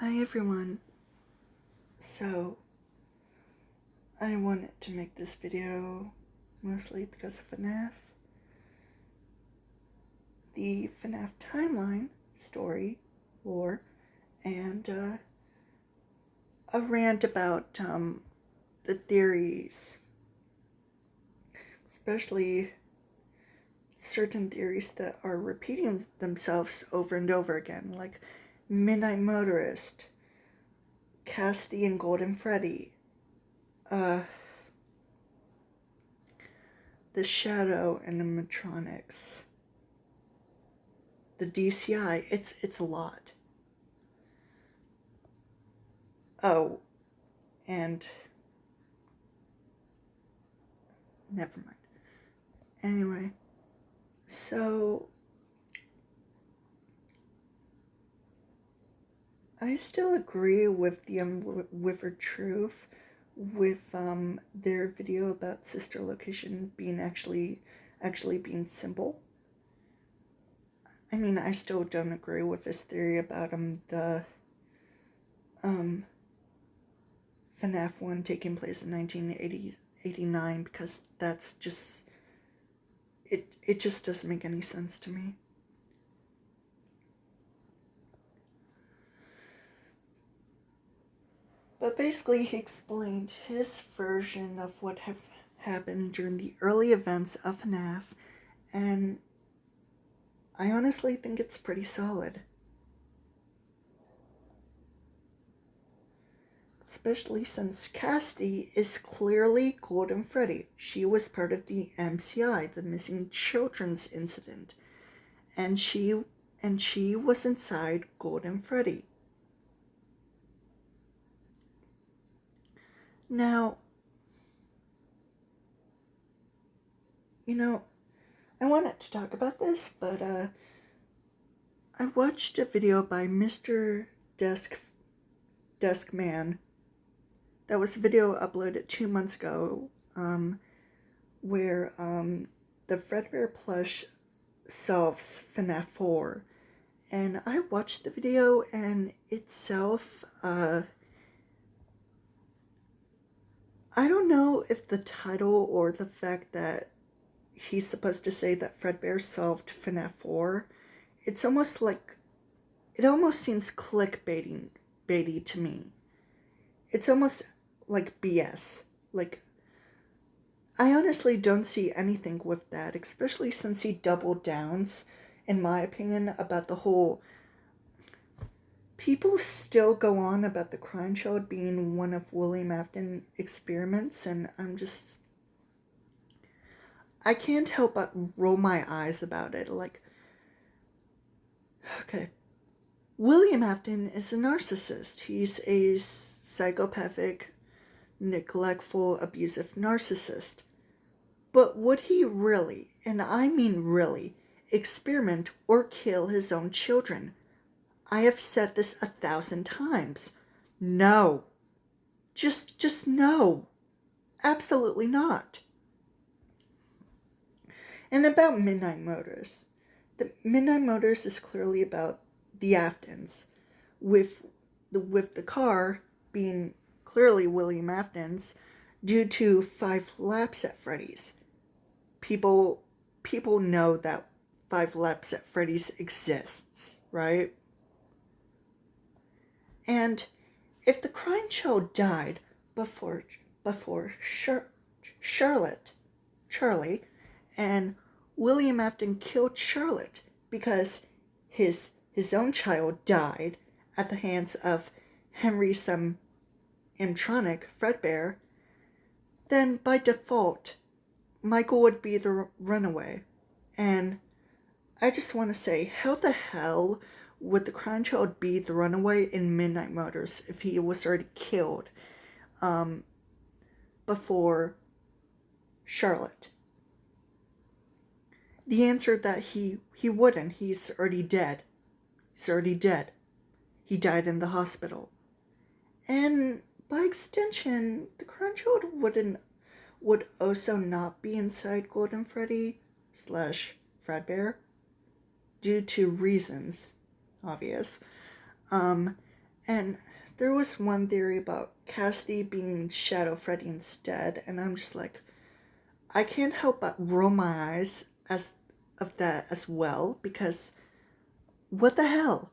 Hi everyone. So, I wanted to make this video mostly because of Fnaf. The Fnaf Timeline story, lore, and a rant about the theories. Especially certain theories that are repeating themselves over and over again, like Midnight Motorist, Cassidy and Golden Freddy, the Shadow animatronics, the DCI. It's a lot. Oh, and never mind. Anyway, so I still agree with the Unwithered Truth with their video about Sister Location being actually being simple. I mean, I still don't agree with this theory about the FNAF 1 taking place in 1989, because that's just it just doesn't make any sense to me. But basically, he explained his version of what happened during the early events of FNAF, and I honestly think it's pretty solid. Especially since Cassidy is clearly Golden Freddy. She was part of the MCI, the Missing Children's Incident, and she was inside Golden Freddy. Now, I wanted to talk about this, but I watched a video by Mr. Deskman. That was a video uploaded 2 months ago, where the Fredbear plush solves FNAF 4. And I watched the video, and itself, I don't know if the title or the fact that he's supposed to say that Fredbear solved FNAF 4, it's almost like, it almost seems clickbaity to me. It's almost like BS. Like, I honestly don't see anything with that, especially since he doubled downs, in my opinion, about the whole... People still go on about the Crime Child being one of William Afton experiments, and I can't help but roll my eyes about it. Like, okay, William Afton is a narcissist. He's a psychopathic, neglectful, abusive narcissist. But would he really, and I mean really, experiment or kill his own children? I have said this 1,000 times. No. Just no. Absolutely not. And about Midnight Motors. The Midnight Motors is clearly about the Aftons, with the car being clearly William Afton's, due to 5 laps at Freddy's. People know that 5 laps at Freddy's exists, right? And if the Crime Child died before Charlie, and William Afton killed Charlotte because his own child died at the hands of Henry some animatronic Fredbear, then by default, Michael would be the runaway. And I just want to say, how the hell would the Crime Child be the runaway in Midnight Motors if he was already killed before Charlotte? The answer that he wouldn't. He's already dead. He died in the hospital. And by extension, the Crime Child would also not be inside Golden Freddy / Fredbear, due to reasons obvious. And there was one theory about Cassidy being Shadow Freddy instead, and I'm just like, I can't help but roll my eyes of that as well, because what the hell?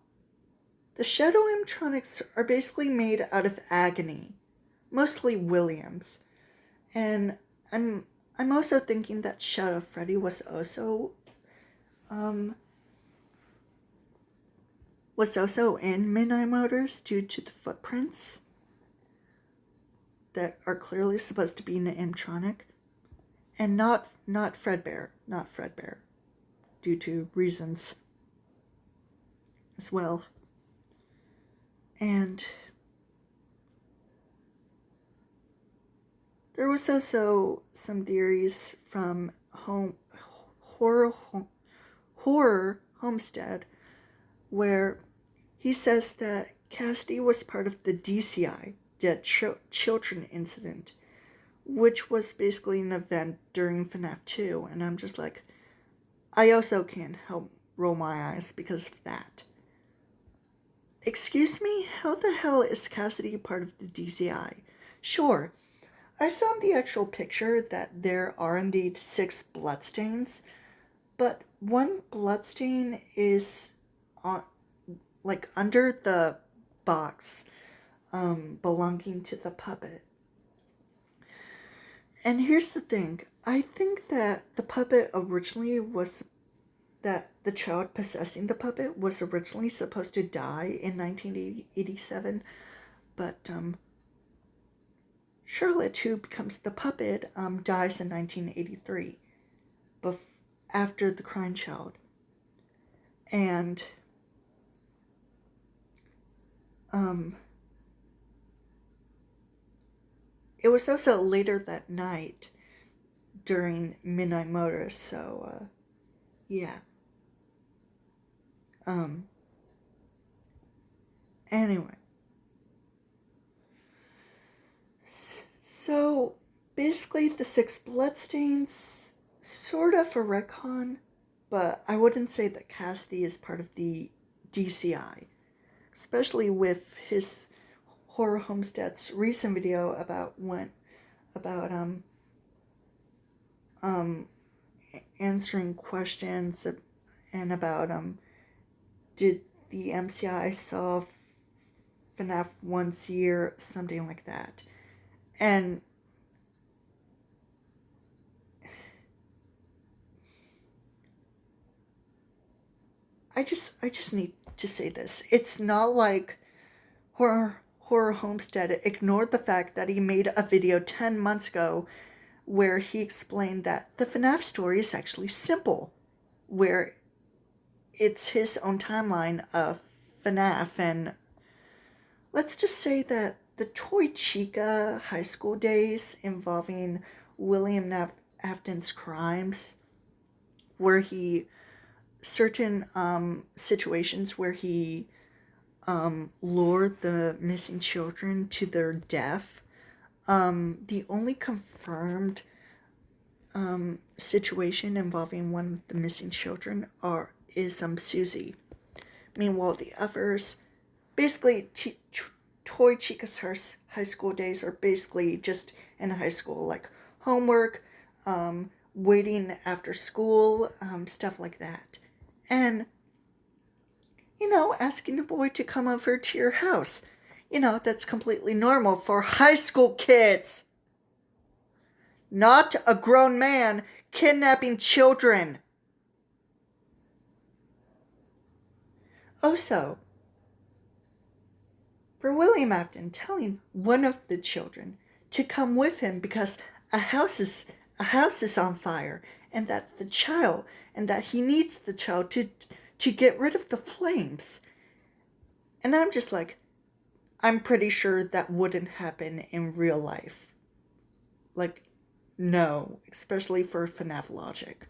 The Shadow animatronics are basically made out of agony, mostly Williams, and I'm also thinking that Shadow Freddy was also in Midnight Motors due to the footprints that are clearly supposed to be in the animatronic, and not Fredbear, due to reasons as well. And there was also some theories from Horror Homestead, where he says that Cassidy was part of the DCI, Dead Children Incident, which was basically an event during FNAF 2, and I'm just like, I also can't help roll my eyes because of that. Excuse me? How the hell is Cassidy part of the DCI? Sure, I saw in the actual picture that there are indeed 6 bloodstains, but one bloodstain is on, like, under the box belonging to the puppet. And here's the thing. I think that the puppet originally was, that the child possessing the puppet was originally supposed to die in 1987, but Charlotte, who becomes the puppet, dies in 1983, after the crying child. And it was also later that night during Midnight Motorist, so yeah. Anyway. So basically the 6 bloodstains, sort of a retcon, but I wouldn't say that Cassidy is part of the DCI, especially with his Horror Homestead's recent video about answering questions and about did the MCI solve FNAF once a year, something like that. And I just need to say this. It's not like Horror Homestead ignored the fact that he made a video 10 months ago where he explained that the FNAF story is actually simple, where it's his own timeline of FNAF, and let's just say that the Toy Chica high school days involving William Afton's crimes, where he, certain situations where he lured the missing children to their death. The only confirmed situation involving one of the missing children is Susie. Meanwhile, the others, basically, Toy Chica's high school days are basically just in high school, like homework, waiting after school, stuff like that. And, asking a boy to come over to your house. That's completely normal for high school kids. Not a grown man kidnapping children. Also, for William Afton telling one of the children to come with him because a house is on fire, and that he needs the child to get rid of the flames. And I'm just like, I'm pretty sure that wouldn't happen in real life. Like, no, especially for FNAF logic.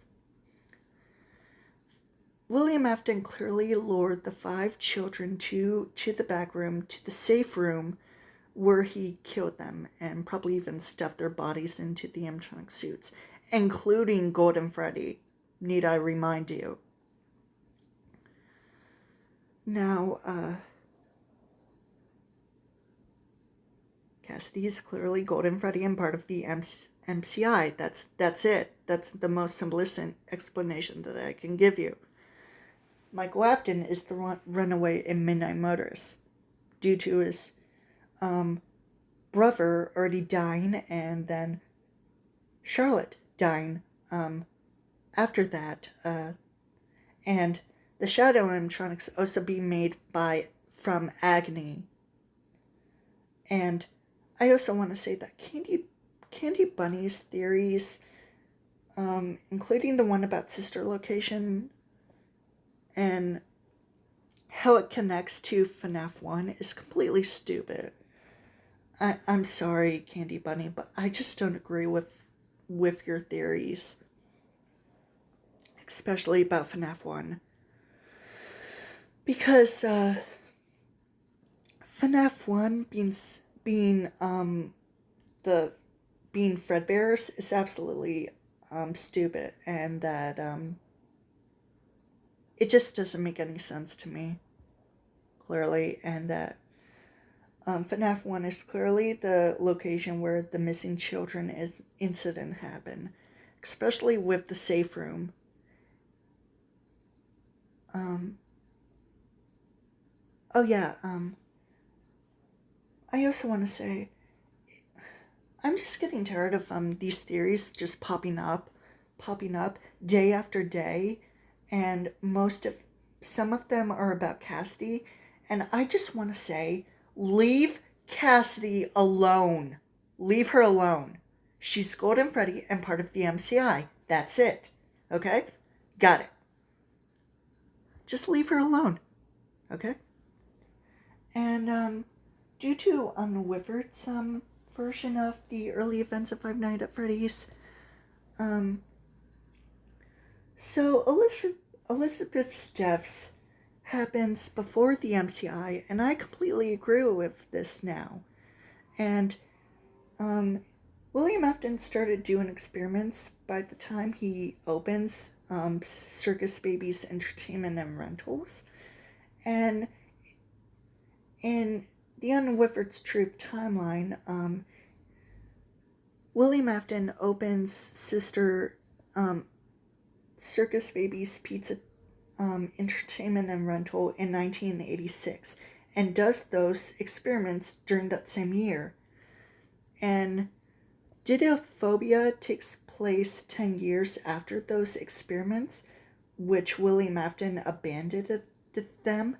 William Afton clearly lured the 5 children to the back room, to the safe room, where he killed them, and probably even stuffed their bodies into the animatronic suits, including Golden Freddy, need I remind you. Now, Cassidy is clearly Golden Freddy and part of the MCI. That's it. That's the most simplistic explanation that I can give you. Michael Afton is the runaway in Midnight Motorist due to his brother already dying and then Charlotte dying after that. And the shadow animatronics also being made from Agony. And I also want to say that Candy Bunny's theories, including the one about Sister Location and how it connects to Fnaf 1, is completely stupid. I'm sorry, Candy Bunny, but I just don't agree with your theories, especially about Fnaf 1. Because FNAF 1 being Fredbear's is absolutely stupid, and that it just doesn't make any sense to me, clearly, and that FNAF 1 is clearly the location where the missing children incident happened, especially with the safe room. I also want to say, I'm just getting tired of these theories just popping up day after day, and some of them are about Cassidy, and I just want to say, leave Cassidy alone. Leave her alone. She's Golden Freddy and part of the MCI. That's it. Okay? Got it. Just leave her alone. Okay? And due to Whifford's version of the early events of Five Nights at Freddy's, so Elizabeth's deaths happens before the MCI, and I completely agree with this now. And William Afton started doing experiments by the time he opens Circus Baby's Entertainment and Rentals, and in the Whifford's Truth timeline, William Afton opens Circus Baby's Pizza Entertainment and Rental in 1986, and does those experiments during that same year. And Dittophobia takes place 10 years after those experiments, which William Afton abandoned them.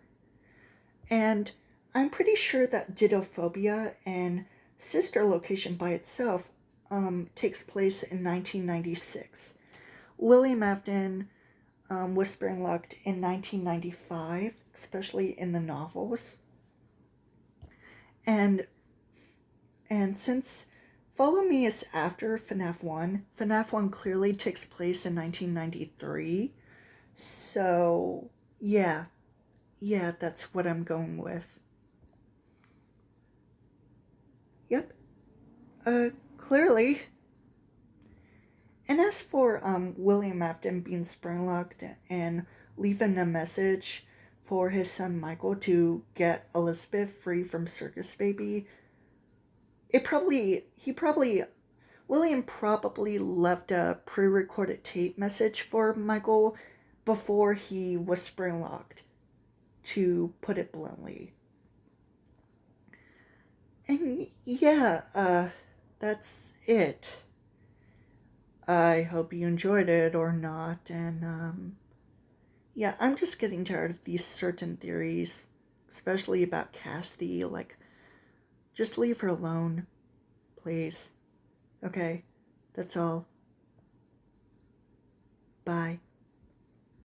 And I'm pretty sure that Dittophobia and Sister Location by itself takes place in 1996. William Afton was spring-locked in 1995, especially in the novels. And since Follow Me is after FNAF 1, FNAF 1 clearly takes place in 1993. So, yeah, that's what I'm going with. Yep. Clearly. And as for William Afton being spring-locked and leaving a message for his son Michael to get Elizabeth free from Circus Baby, William probably left a pre-recorded tape message for Michael before he was spring-locked, to put it bluntly. And yeah, that's it. I hope you enjoyed it or not, and yeah, I'm just getting tired of these certain theories, especially about Cassidy. Like, just leave her alone, please. Okay, that's all. Bye.